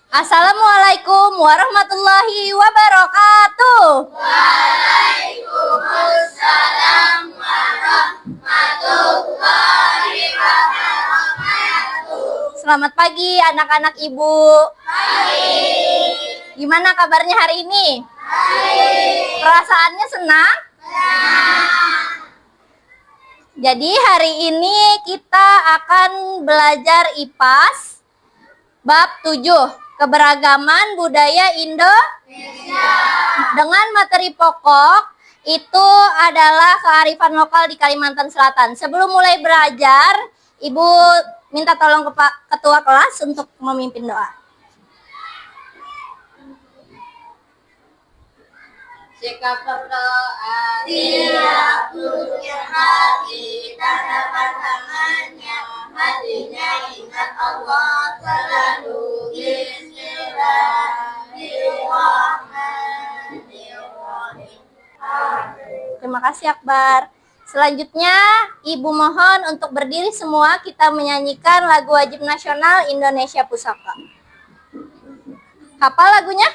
Assalamualaikum warahmatullahi wabarakatuh. Waalaikumsalam warahmatullahi wabarakatuh. Selamat pagi anak-anak ibu. Pagi. Gimana kabarnya hari ini? Baik. Perasaannya senang? Senang. Jadi hari ini kita akan belajar IPAS bab 7, keberagaman budaya Indonesia. Dengan materi pokok itu adalah kearifan lokal di Kalimantan Selatan. Sebelum mulai belajar, Ibu minta tolong ke Pak Ketua kelas untuk memimpin doa. Sikap berdoa tiap lututnya hati dan dapat tangannya, hatinya ingat Allah selalu. Bismillahirrahmanirrahim. Terima kasih Akbar. Selanjutnya Ibu mohon untuk berdiri semua, kita menyanyikan lagu wajib nasional Indonesia Pusaka. Hafal lagunya?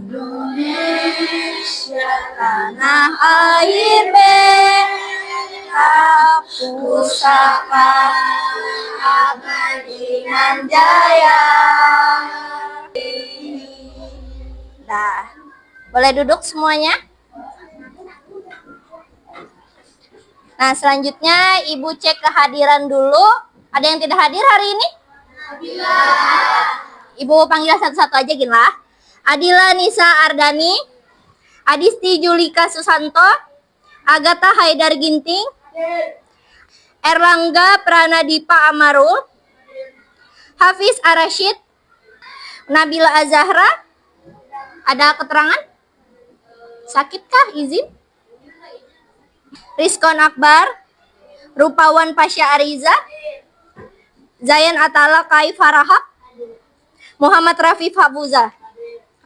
Indonesia Tanah air beta pusaka abadi nan jaya. Nah, boleh duduk semuanya? Nah, selanjutnya Ibu cek kehadiran dulu. Ada yang tidak hadir hari ini? Ibu panggil satu-satu aja gini lah. Adila Nisa Ardani, Adisti Julika Susanto, Agatha Haidar Ginting, Erlangga Pranadipa Amarul, Hafiz Arashid, Nabila Azahra. Ada keterangan? Sakitkah? Izin? Rizkon Akbar, Rupawan Pasha Ariza, Zayan Atala Kai Farahab, Muhammad Rafif Habuza.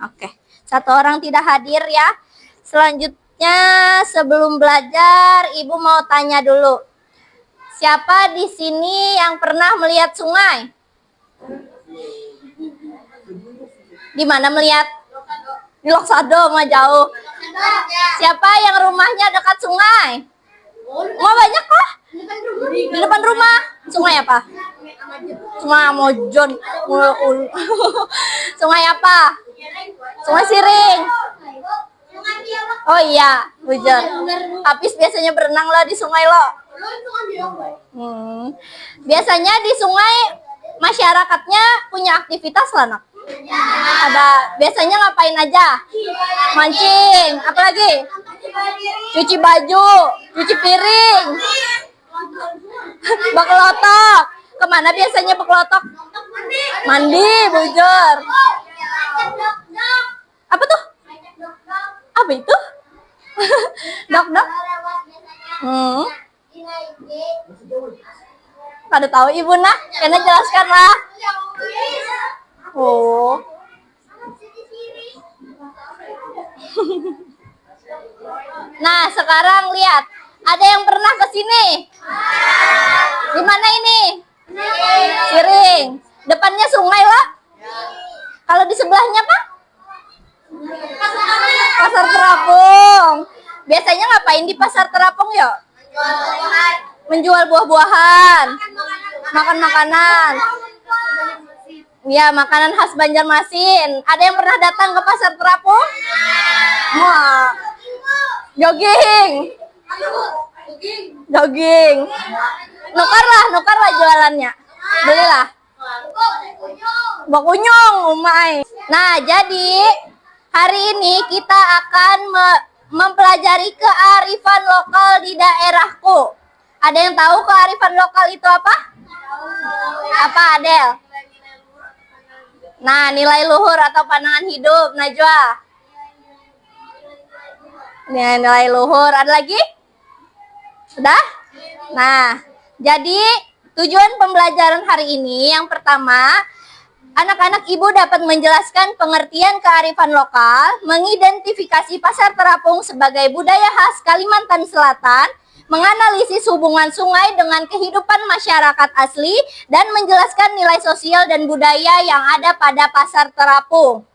Oke, satu orang tidak hadir ya. Selanjutnya sebelum belajar, Ibu mau tanya dulu. Siapa di sini yang pernah melihat sungai? Di mana melihat? Di Loksado mah jauh. Siapa yang rumahnya dekat sungai? Wah banyak kah? Di depan rumah. Sungai apa? Sungai Amojon. Sungai apa? Sungai Siring. Oh iya, Bujur. Habis biasanya berenang lo di sungai lo. Biasanya di sungai masyarakatnya punya aktivitas lah nak. Ada biasanya ngapain aja? Mancing, apalagi? Cuci baju, cuci piring, bekelotok. Kemana biasanya bekelotok? Mandi, Bujur. Apa tuh? Apa itu? Dok. Pada tahu Ibu nak? Karena jelaskan lah. Oh. Nah, sekarang lihat. Ada yang pernah ke sini? Di mana ini? Siring. Depannya sungai lah. Kalau di sebelahnya Pak? Pasar Terapung. Biasanya ngapain di Pasar Terapung ya? Menjual buah-buahan. Makan makanan. Ya, makanan khas Banjarmasin. Ada yang pernah datang ke Pasar Terapung? Wah. Jogging. Nukarlah jualannya. Belilah. Bakunyong, umai. Nah, jadi hari ini kita akan mempelajari kearifan lokal di daerahku. Ada yang tahu kearifan lokal itu apa? Apa, Adel? Nah, nilai luhur atau pandangan hidup, Najwa. Nilai luhur, ada lagi? Sudah? Nah, jadi tujuan pembelajaran hari ini yang pertama, Anak-anak ibu dapat menjelaskan pengertian kearifan lokal, mengidentifikasi Pasar Terapung sebagai budaya khas Kalimantan Selatan, menganalisis hubungan sungai dengan kehidupan masyarakat asli, dan menjelaskan nilai sosial dan budaya yang ada pada Pasar Terapung.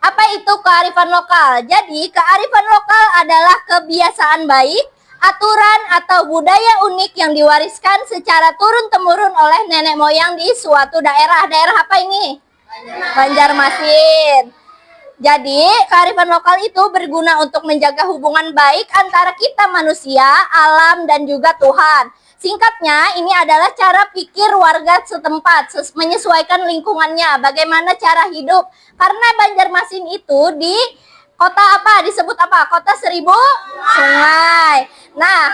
Apa itu kearifan lokal? Jadi, kearifan lokal adalah kebiasaan baik, aturan atau budaya unik yang diwariskan secara turun-temurun oleh nenek moyang di suatu daerah. Daerah apa ini? Banjarmasin. Jadi, kearifan lokal itu berguna untuk menjaga hubungan baik antara kita manusia, alam, dan juga Tuhan. Singkatnya, ini adalah cara pikir warga setempat, menyesuaikan lingkungannya, bagaimana cara hidup. Karena Banjarmasin itu di kota apa? Disebut apa? Kota 1000 sungai. Nah,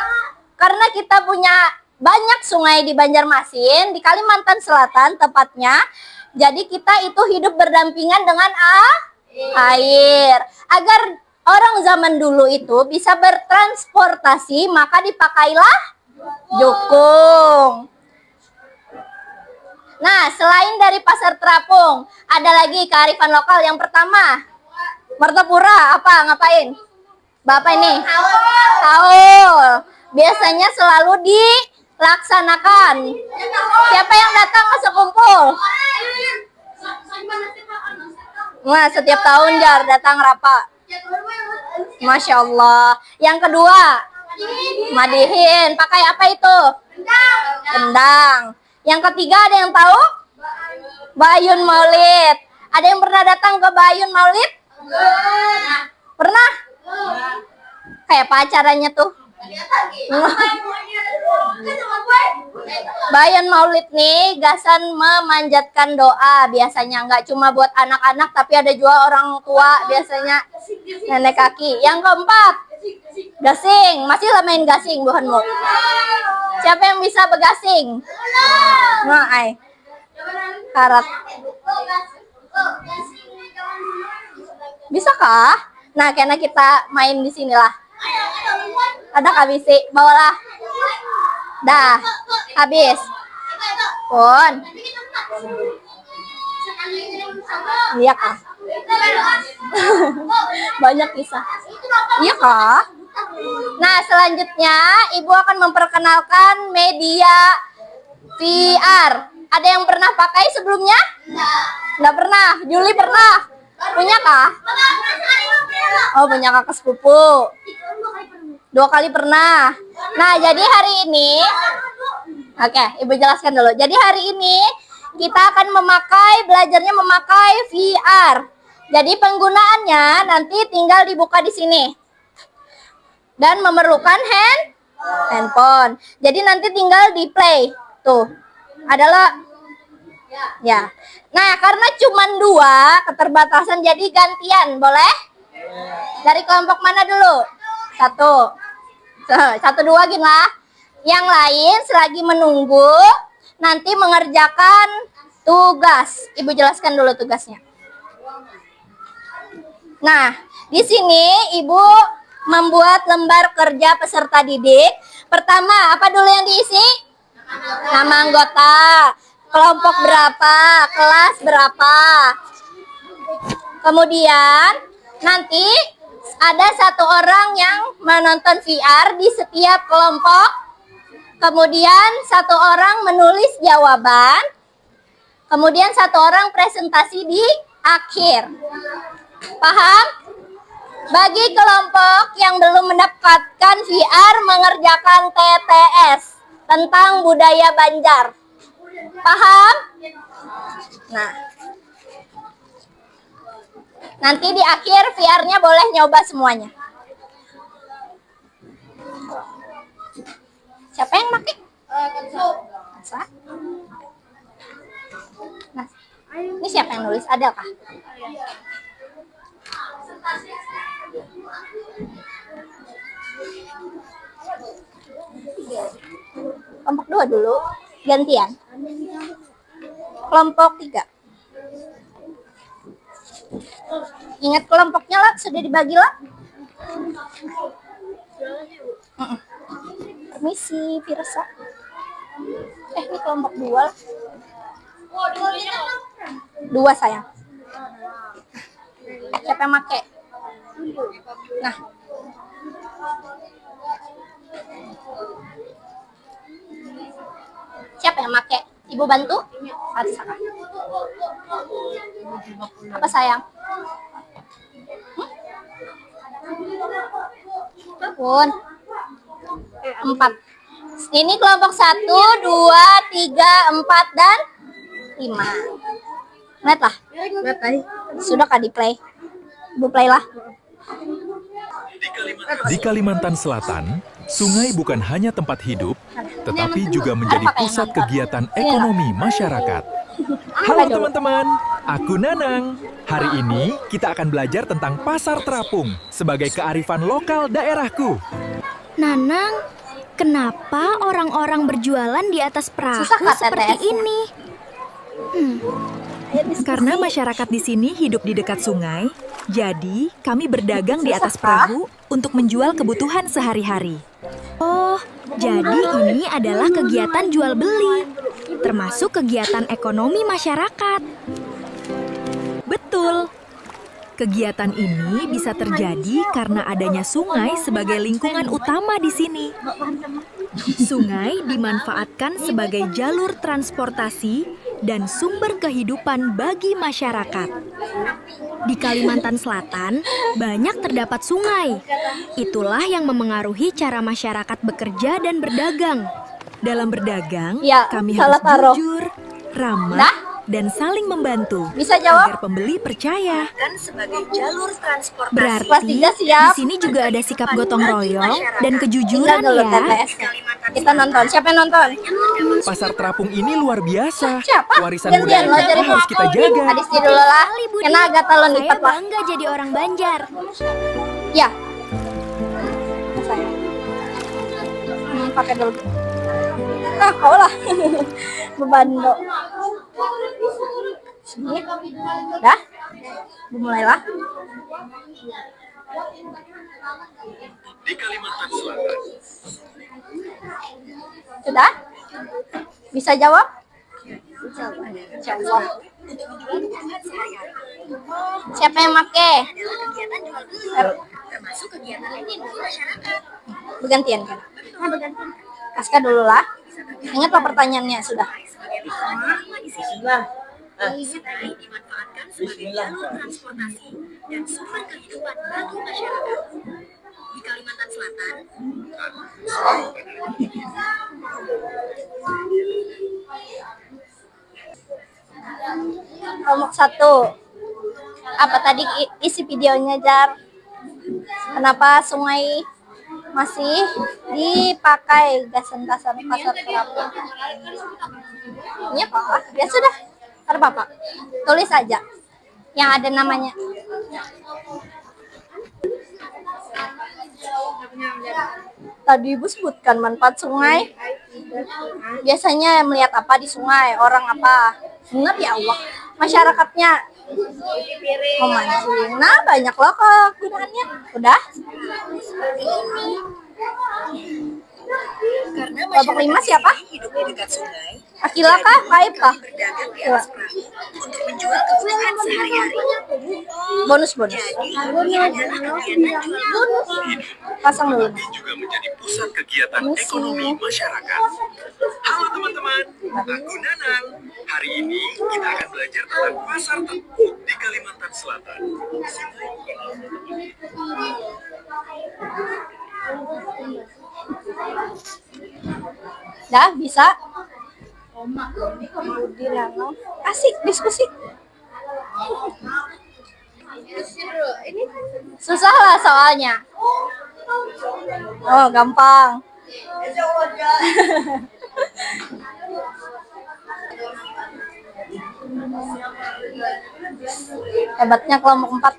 karena kita punya banyak sungai di Banjarmasin, di Kalimantan Selatan tepatnya, jadi kita itu hidup berdampingan dengan air. Agar orang zaman dulu itu bisa bertransportasi, maka dipakailah jukung. Nah, selain dari Pasar Terapung, ada lagi kearifan lokal. Yang pertama, Martapura. Apa? Ngapain? Bapak ini? Haul. Biasanya selalu dilaksanakan. Siapa yang datang masuk kumpul? Nah, setiap tahun Jar datang Rapa. Masya Allah. Yang kedua, Madihin. Pakai apa itu? Kendang. Yang ketiga, ada yang tahu? Bayun Maulid. Ada yang pernah datang ke Bayun Maulid? Pernah? Kayak apa acaranya tuh? Bayun Maulid nih gasan memanjatkan doa. Biasanya nggak cuma buat anak-anak, tapi ada juga orang tua, biasanya nenek kaki. Yang keempat, gasing. Masih lah main gasing, bukanmu? Siapa yang bisa begasing? Nah, karat. Bisa kah? Nah, karena kita main di sinilah. Ada Kak Bisi, bawalah. Dah, habis. Pun. Iya kah? Banyak kisah. Iya kah? Nah, selanjutnya Ibu akan memperkenalkan media VR. Ada yang pernah pakai sebelumnya? Nggak pernah. Juli pernah? Punya kah? Oh, punya kakak sepupu. 2 kali pernah. Nah, jadi hari ini, oke, Ibu jelaskan dulu. Jadi hari ini kita akan belajarnya memakai VR. Jadi penggunaannya nanti tinggal dibuka di sini. Dan memerlukan handphone. Jadi nanti tinggal di play. Tuh. Adalah ya. Nah, karena cuma 2 keterbatasan, jadi gantian, boleh? Dari kelompok mana dulu? 1, 2 gini lah. Yang lain selagi menunggu nanti mengerjakan tugas. Ibu jelaskan dulu tugasnya. Nah, di sini Ibu membuat lembar kerja peserta didik. Pertama, apa dulu yang diisi? Nama anggota, kelompok berapa, kelas berapa. Kemudian nanti ada 1 orang yang menonton VR di setiap kelompok. Kemudian 1 orang menulis jawaban. Kemudian 1 orang presentasi di akhir. Paham? Bagi kelompok yang belum mendapatkan VR, mengerjakan TTS tentang budaya Banjar. Paham? Nah, nanti di akhir VR-nya boleh nyoba semuanya. Siapa yang pakai? Masa? Nah, ini siapa yang nulis? Ada kah? Kelompok 2 dulu, gantian. Kelompok 3. Ingat kelompoknya lah, sudah dibagi lah. Permisi, Firsa. Ini kelompok 2 lah. 2 sayang. Siapa yang make? Nah. Siapa yang make? Ibu bantu? Harus apa? Apa sayang? Pun 4. Ini kelompok 1, 2, 3, 4 dan 5. Lihat lah. Sudah kah di play? Ibu play lah. Di Kalimantan Selatan, sungai bukan hanya tempat hidup, tetapi juga menjadi pusat kegiatan ekonomi masyarakat. Halo teman-teman, aku Nanang. Hari ini kita akan belajar tentang pasar terapung sebagai kearifan lokal daerahku. Nanang, kenapa orang-orang berjualan di atas perahu Susah, Kak, seperti TTS-nya. ini? Karena masyarakat di sini hidup di dekat sungai, jadi kami berdagang di atas perahu untuk menjual kebutuhan sehari-hari. Oh, jadi ini adalah kegiatan jual beli, termasuk kegiatan ekonomi masyarakat. Betul. Kegiatan ini bisa terjadi karena adanya sungai sebagai lingkungan utama di sini. Sungai dimanfaatkan sebagai jalur transportasi dan sumber kehidupan bagi masyarakat. Di Kalimantan Selatan, banyak terdapat sungai. Itulah yang memengaruhi cara masyarakat bekerja dan berdagang. Dalam berdagang, Ya, kami salah harus taruh. jujur, ramah, Dah? dan saling membantu Bisa jawab? agar pembeli percaya. Kelas Berarti 3 siap. di sini juga ada sikap gotong royong dan Tinggal kejujuran dulu ya. TTS. Kita nonton. Siapa yang nonton? Pasar terapung ini luar biasa. Siapa? Warisan Gantian budaya lo kita jadi harus kita jaga. Hadisti dulu lah. Kena agak talon Saya lipat lah. bangga jadi orang Banjar. Ya. Pakai dulu. Ah, kau lah. Bebando. Sini. Dah? Mulailah. Di Kalimantan Selatan, Sudah? Bisa jawab? Jawab. Siapa yang make? Bergantian kan? Kaska dulu lah. Ingatlah pertanyaannya sudah. Kelompok 1. Apa tadi isi videonya, Jar? Kenapa sungai masih dipakai gasan-gasan pasar terapung? Ini apa? Ya sudah. Ada Bapak. Tulis aja yang ada namanya. Tadi Ibu sebutkan manfaat sungai. Biasanya melihat apa di sungai? Orang apa? Benar ya Allah. Masyarakatnya memancing. Nah, banyak loh kegunaannya. Udah? Kelompok 5 siapa? Akila kah? Baik kah? Bonus. Pasang dulu. juga menjadi pusat kegiatan ekonomi masyarakat. Halo teman-teman, aku Nanang. Hari ini kita akan belajar tentang pasar terapung di Kalimantan Selatan. Dah, bisa? Asik diskusi. Susah lah soalnya. Oh, gampang. Hebatnya kelompok 4.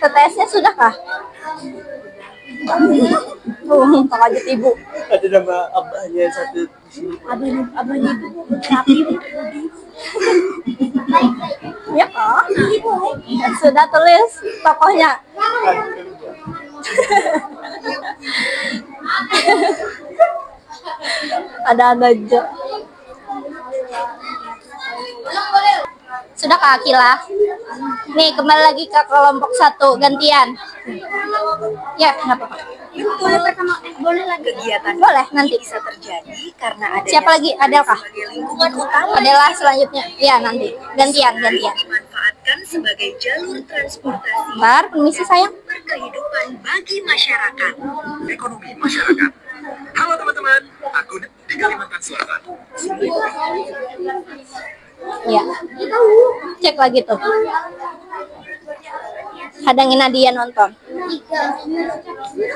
TTS-nya sudah kah? Tak lanjut Ibu. Ada nama abahnya satu di sini. Abangnya Ibu rapi. Ya kah? Sudah tulis tokohnya. Ada aja. Sudah Kak Akila. Nih kembali lagi ke kelompok 1 gantian. Ya, nggak apa-apa. Boleh lagi. Kegiatan Boleh nanti. bisa terjadi karena adanya Siapa lagi? Adel kah? sebagai lingkungan utama Adalah selanjutnya. Ya, nanti. Gantian. dimanfaatkan sebagai jalur transportasi Bentar, permisi sayang. berkehidupan bagi masyarakat. Ekonomi masyarakat. Halo teman-teman, aku di Kalimantan Selatan. Ya. Cek lagi tuh. Hadangin Nadia nonton.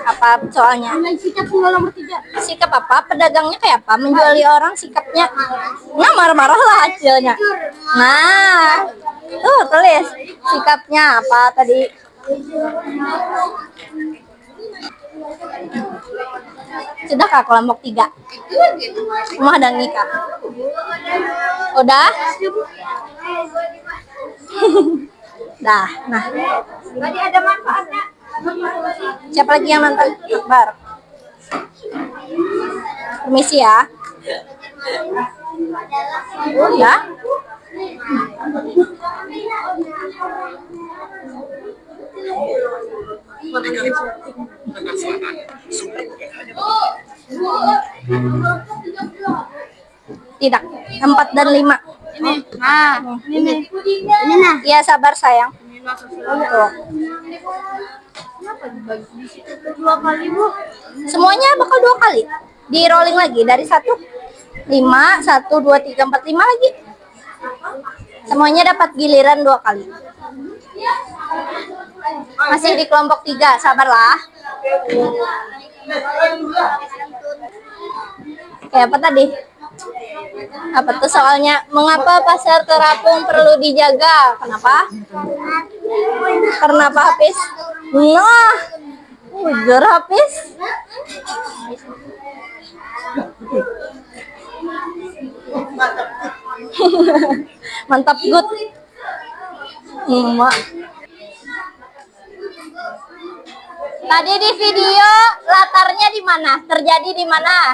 Apa soalnya? Sikap apa? Pedagangnya kayak apa? Menjuali orang sikapnya. Nah, marah-marah lah hasilnya. Nah, tuh tulis sikapnya apa tadi? Sudah Kak kelompok 3. Menghadangi Kak. Udah? Dah, nah. Tadi ada manfaatnya. Siapa lagi yang nonton? Akbar. Permisi ya. Udah. Tidak. 4 dan 5. Nah, ini nah. Iya sabar sayang. Tuh. Semuanya bakal 2 kali. Di rolling lagi dari 1 5 1 2 3 4 5 lagi. Semuanya dapat giliran 2 kali. Masih di kelompok 3, sabarlah. Kayak apa tadi? Apa tuh soalnya? Mengapa pasar terapung perlu dijaga? Kenapa? Karena apa Hafiz? Nah, jujur Hafiz. Mantap good. Emak. Tadi di video latarnya di mana? Terjadi di mana?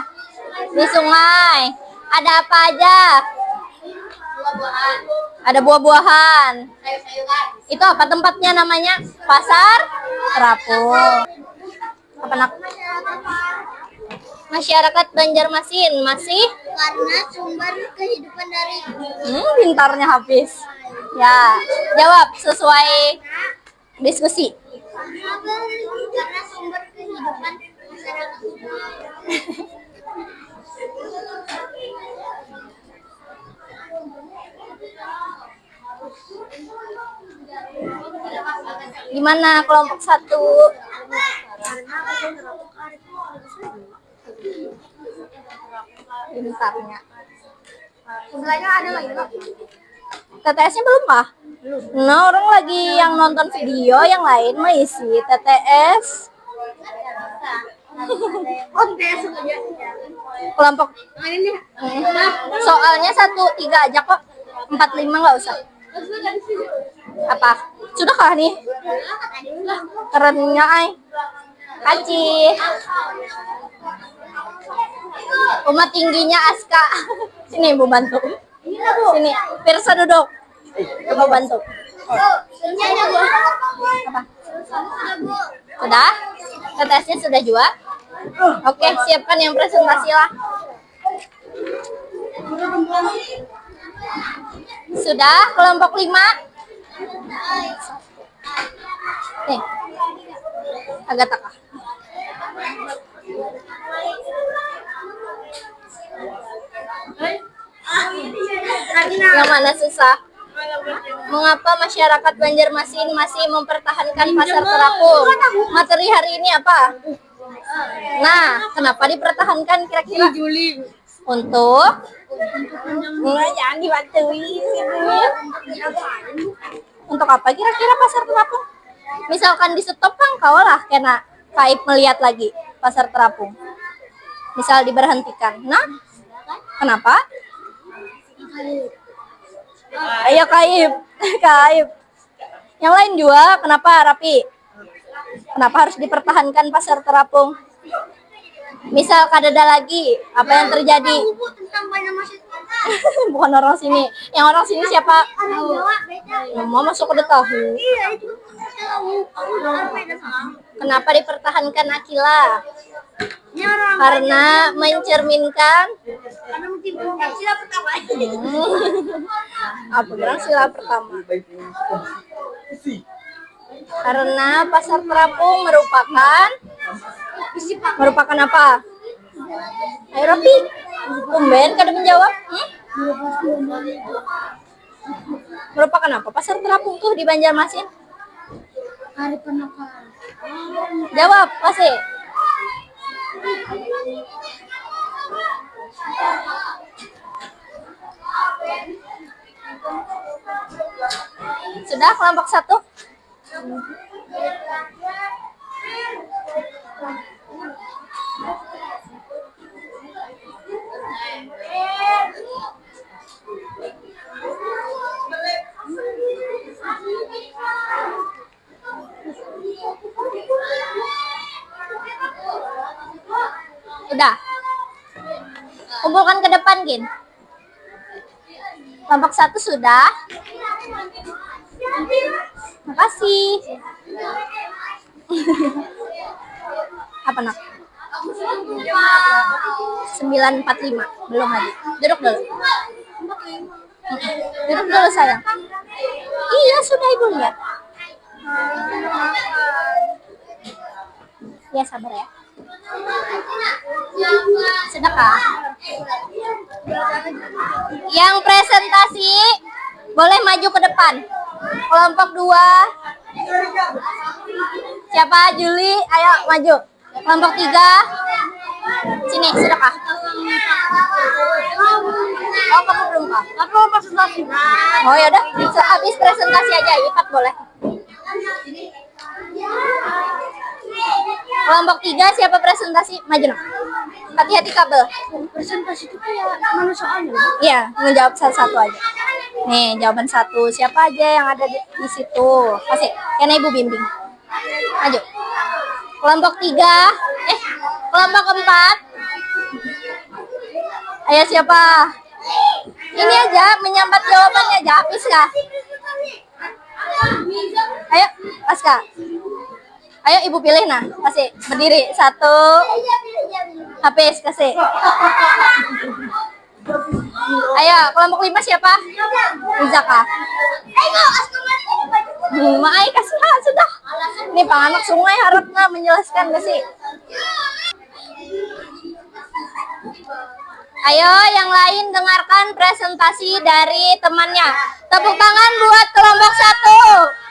Di sungai. Ada apa aja? Ada buah-buahan. Itu apa tempatnya namanya? Pasar Terapung. Apa nak? Masyarakat Banjarmasin masih Karena sumber kehidupan dari pintarnya habis. Ya, jawab sesuai diskusi. karena sumber kehidupan masyarakat. Gimana kelompok 1? Pintarnya. Sebelahnya ada lagi kok. TTS-nya belum kah? Nah, orang lagi yang nonton video, yang lain mah isi TTS. Kelompok soalnya 1 3 aja kok. 4 5 nggak usah. Apa? Sudah kah nih? Kerennya ay. Kaci. Umat tingginya Aska. Sini Bu bantu. Sini, Pirsa duduk. Coba bantu. Apa? Sudah? TTS-nya sudah juga? Oke, siapkan yang presentasi lah. Sudah, kelompok 5. Nih. Agak takah. Yang mana susah? Mengapa masyarakat Banjarmasin masih mempertahankan pasar terapung? Materi hari ini apa? Nah, kenapa dipertahankan kira-kira? Untuk jangan dibantuin. Untuk apa kira-kira pasar terapung? Misalkan di stop kan kau lah kena Kaip melihat lagi pasar terapung. Misal diberhentikan. Nah, kenapa? Ayo Kaip. Kaip. Yang lain juga kenapa Rapi? Kenapa harus dipertahankan pasar terapung? Misal kadada lagi, apa yang terjadi? Bu, tentang banyak masyarakat. Bukan orang sini. Yang orang sini siapa? Orang Jawa beda. Mau masuk ke tahu. Iya itu. Tahu. Aku beda sama. Kenapa dipertahankan Akila? Ini orang Karena mencerminkan karena menimbulkan sila pertama. apa bilang sila pertama? Karena pasar terapung merupakan apa? Ayo Ropi, tumben kada menjawab. Merupakan apa? Pasar terapung tuh di Banjarmasin. Hari penakalan. Jawab, kasih. Sudah kelompok 1? Udah. Kumpulkan ke depan, Gin. Kelompok 1 sudah. Makasih. Apa nak? 945. Belum lagi. Duduk dulu. Duduk dulu sayang. Iya, sudah Ibu lihat. Ya, sabar ya. Sedekah. Yang presentasi boleh maju ke depan. Kelompok 2. Siapa? Juli, ayo maju. Kelompok 3. Sini, sedekah. Oh, kamu belum kah? Tapi mau presentasi. Oh ya udah, habis presentasi aja, Ipat boleh. Kelompok 3 siapa presentasi? Maju nak. Hati-hati kabel. Presentasi itu kayak mana soalnya? Iya, menjawab satu-satu aja. Nih, jawaban 1. Siapa aja yang ada di situ? Kasih, karena Ibu bimbing. Maju. Kelompok 3. Kelompok 4. Ayo siapa? Ini aja, menyambat jawabannya aja. Habis kah? Ayo, Aska. Ayo Ibu pilih nah. Kasih, berdiri. 1. Habis, kasih. Ayo, kelompok 5 siapa? Rizaka. Maai kasih sudah. Ini Pak Anak Sungai harapnya menjelaskan kasih. Ayo yang lain dengarkan presentasi dari temannya. Tepuk tangan buat kelompok 1.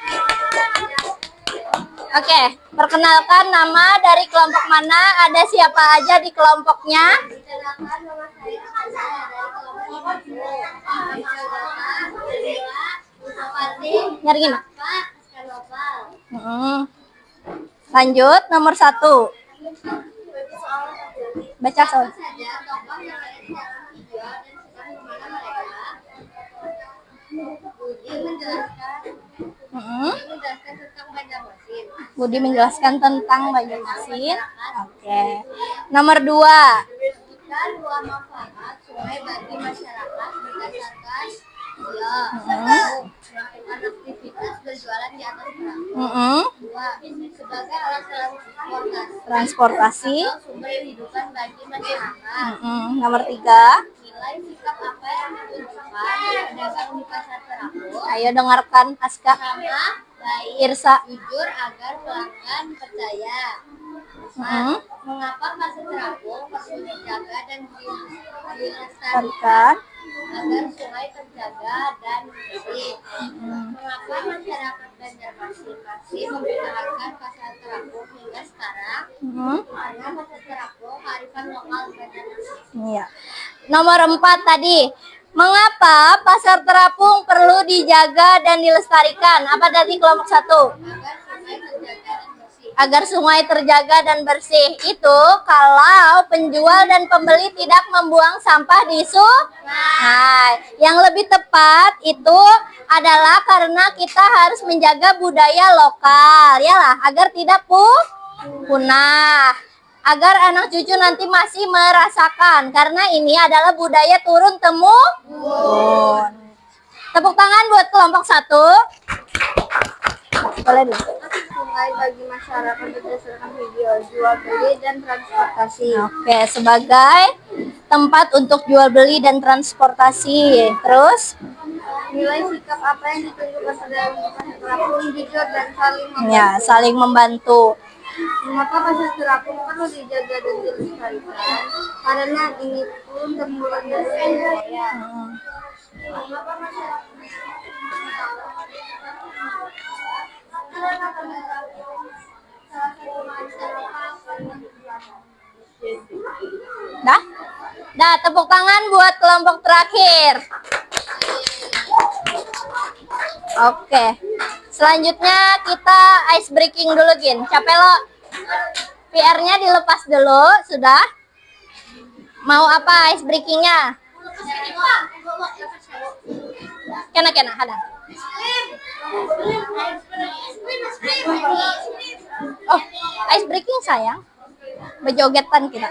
Oke, perkenalkan nama dari kelompok mana, ada siapa aja di kelompoknya. Nyari gimana? Lanjut, nomor 1. Baca soal. Budi menjelaskan tentang Banjarmasin. Oke. Nomor 2. Dua manfaat sungai bagi masyarakat berdasarkan melakukan aktivitas berjualan di atas perahu. 2. Sebagai alat transportasi Transportasi. atau sumber kehidupan bagi masyarakat. Nomor 3. Nilai sikap apa yang ditunjukkan pedagang di pasar terapung? Ayo dengarkan Aska. Sama, baik, Irsa. jujur agar pelanggan percaya. Mengapa pasar terapung perlu dijaga dan dilestarikan Tarikan. agar sungai terjaga dan bersih? Mengapa masyarakat Banjarmasin masih mempertahankan pasar terapung hingga sekarang? Karena pasar terapung kearifan lokal Banjarmasin. Iya. Nomor 4 tadi. Mengapa pasar terapung perlu dijaga dan dilestarikan? Apa tadi kelompok 1? Agar sungai terjaga dan bersih. Itu kalau penjual dan pembeli tidak membuang sampah di sungai. Yang lebih tepat itu adalah karena kita harus menjaga budaya lokal, yalah, agar tidak punah. agar anak cucu nanti masih merasakan, karena ini adalah budaya turun temurun. Tepuk tangan buat kelompok 1. Boleh dulu. Sungai bagi masyarakat berdasarkan video jual beli dan transportasi. Oke, sebagai tempat untuk jual beli dan transportasi. Terus Nilai sikap apa yang ditunjukkan dalam pasar terapung jujur dan saling membantu. ya, saling membantu. Maka pasar terapung perlu dijaga dan dilestarikan karena ini pun termulai dari budaya. Dah? Dah, tepuk tangan buat kelompok terakhir. Oke. Selanjutnya kita ice breaking dulu, Gin. Capek lo. PR-nya dilepas dulu, sudah? Mau apa ice breakingnya? Kena, ada. Oh, ice breaking sayang. Bejogetan kita.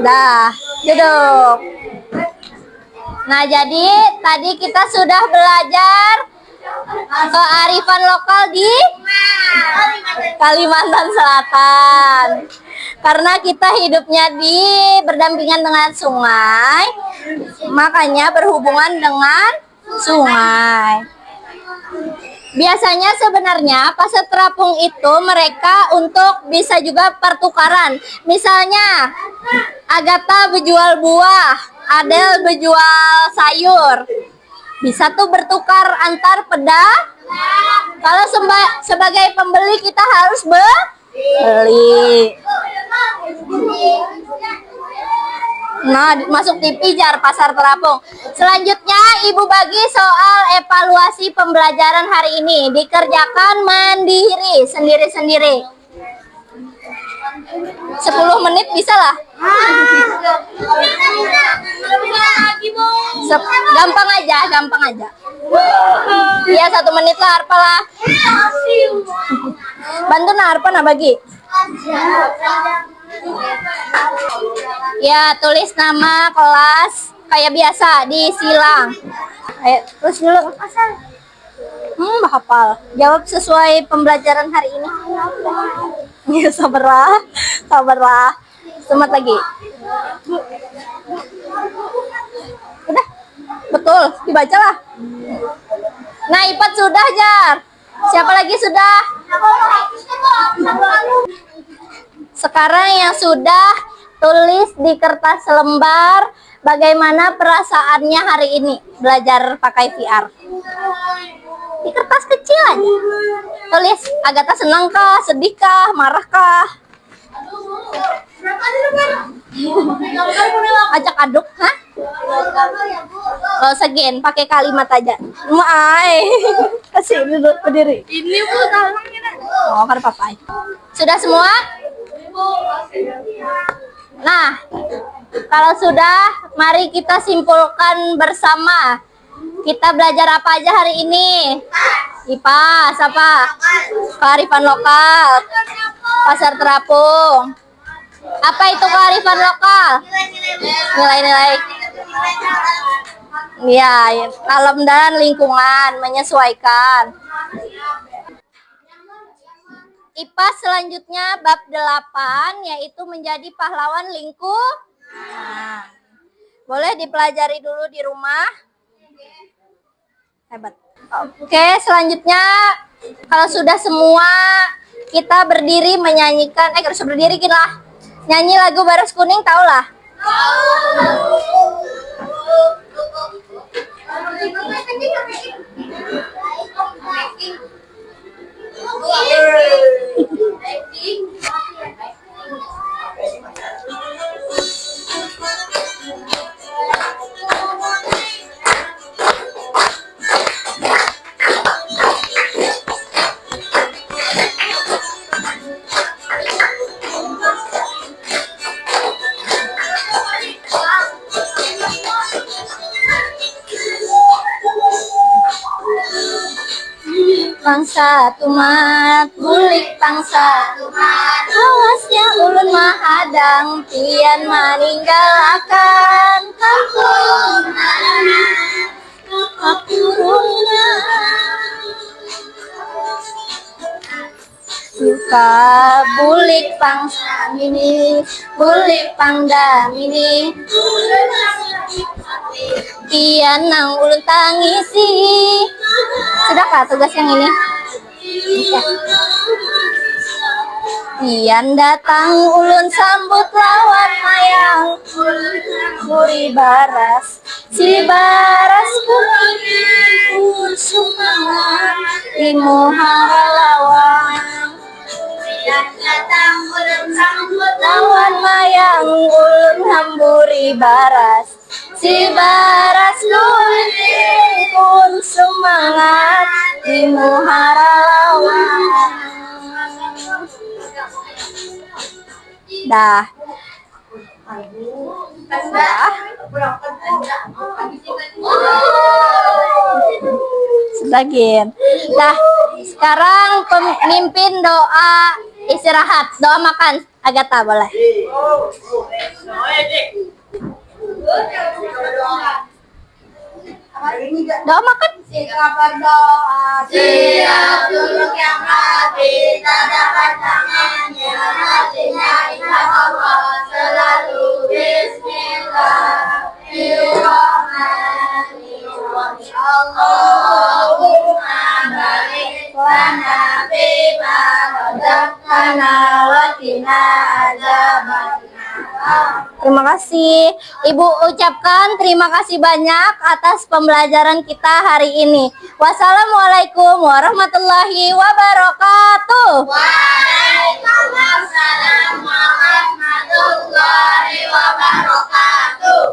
Dah, duduk. Nah, jadi tadi kita sudah belajar kearifan lokal di Kalimantan Selatan. Karena kita hidupnya di berdampingan dengan sungai, makanya berhubungan dengan sungai. Biasanya sebenarnya pasar terapung itu mereka untuk bisa juga pertukaran. Misalnya Agatha berjual buah, Adel berjual sayur. Bisa tuh bertukar antar pedagang. Kalau sebagai pembeli kita harus beli. Nah, masuk TV jar pasar terapung. Selanjutnya Ibu bagi soal evaluasi pembelajaran hari ini. Dikerjakan mandiri, sendiri-sendiri. 10 menit bisa lah. Gampang aja. Iya, 1 menit lah Arpa lah. Bantu nah Arpa nah bagi. Ya, tulis nama kelas kayak biasa di silang. Ayo, terus dulu. Hafal. Jawab sesuai pembelajaran hari ini. Ya, sabarlah. Semangat lagi. Udah, betul. Dibaca lah. Nah, Ipat sudah, Jar. Siapa lagi sudah? Sekarang yang sudah tulis di kertas lembar bagaimana perasaannya hari ini belajar pakai VR. Di kertas kecil aja. Tulis, Agatha senang kah, sedih kah, marah kah? Ajak aduk, hah? Gak usah Gen, pakai kalimat aja. Mai, kasih duduk berdiri. Ini Bu, oh, kan papai. Sudah semua? Nah, kalau sudah, mari kita simpulkan bersama. Kita belajar apa aja hari ini? IPA, apa? Kearifan lokal, pasar terapung. Apa itu kearifan lokal? Nilai-nilai. Ya, alam dan lingkungan, menyesuaikan. IPA selanjutnya bab 8, yaitu menjadi pahlawan lingkungan. Boleh dipelajari dulu di rumah. Hebat. Oke, selanjutnya kalau sudah semua kita berdiri menyanyikan, harus berdiri lah. Nyanyi lagu Baros Kuning, tau lah. satu mat, bulik satu mat. Awasnya ulun mahadang, pian meninggalkan kampung akuruna. Suka bulik samini, bulik damini. Pian nang ulun tangisi. Sudahkah tugas yang ini? Ya. Pian datang ulun sambut lawan mayang, muri baras, si baras kuning sumangat, imu haralawan. Pian datang ulun sambut lawan mayang, ulun hamburi baras, si baras kuning pun semangat, imu haralawan. Dah. Sebagian. Dah. Sekarang pemimpin doa istirahat, doa makan. Agatha boleh. Doa makan. Jika berdoa siap duduk yang hati, tak dapat tangannya, hatinya ingat Allah, selalu Bismillahirrahmanirrahim. Allahumma barik lana bima razaqtana wa qina adzabannar. Terima kasih. Ibu ucapkan terima kasih banyak atas pembelajaran kita hari ini. Wassalamualaikum warahmatullahi wabarakatuh. Waalaikumsalam warahmatullahi wabarakatuh.